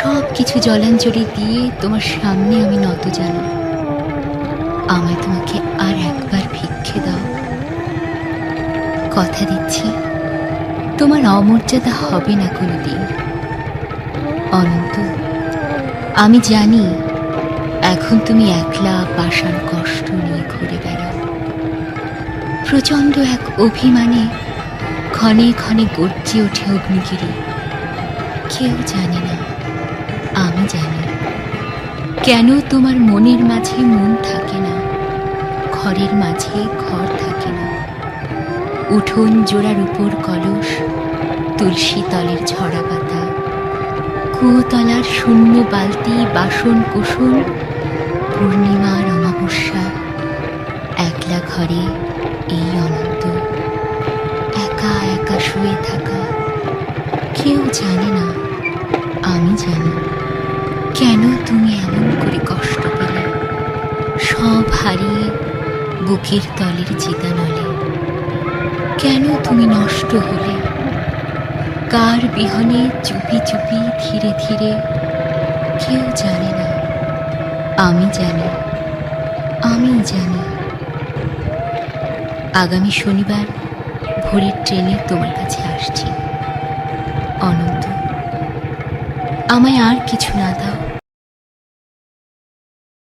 সব কিছু জলাঞ্জলি দিয়ে তোমার সামনে আমি নত জানো। আমায় তোমাকে আর একবার ভিক্ষে দাও। কথা দিচ্ছি তোমার অমর্যাদা হবে না কোনোদিন। অনন্ত, আমি জানি এখন তুমি একলা পাষাণ কষ্ট নিয়ে ঘুরে বেড়াও। প্রচণ্ড এক অভিমানে ক্ষণে ক্ষণে গর্জে ওঠে অগ্নিগিরি। কেউ জানে না, আমি জানি কেন তোমার মনের মাঝে মন থাকে না, ঘরের মাঝে ঘর থাকে না। উঠোন জোড়ার উপর কলস, তুলসী তলের ঝরা পাতা, কুয়োতলার শূন্য বালতি, বাসন কোসন, পূর্ণিমার অমাবস্যা, একলা ঘরে এই অনন্ত একা একা শুয়ে থাকা। কেউ জানে না, আমি জানি কেন তুমি এমন করে কষ্ট পেলে, সব হারিয়ে বুকের তলের চিতানলে। কেন তুমি নষ্ট হলে, কার বিহনে চুপি চুপি ধীরে ধীরে। কেউ জানে না, আমি জানি, আমি জানি। আগামী শনিবার ভোরের ট্রেনে তোমার কাছে আসছি। অনন্ত, আমায় আর কিছু না দাও,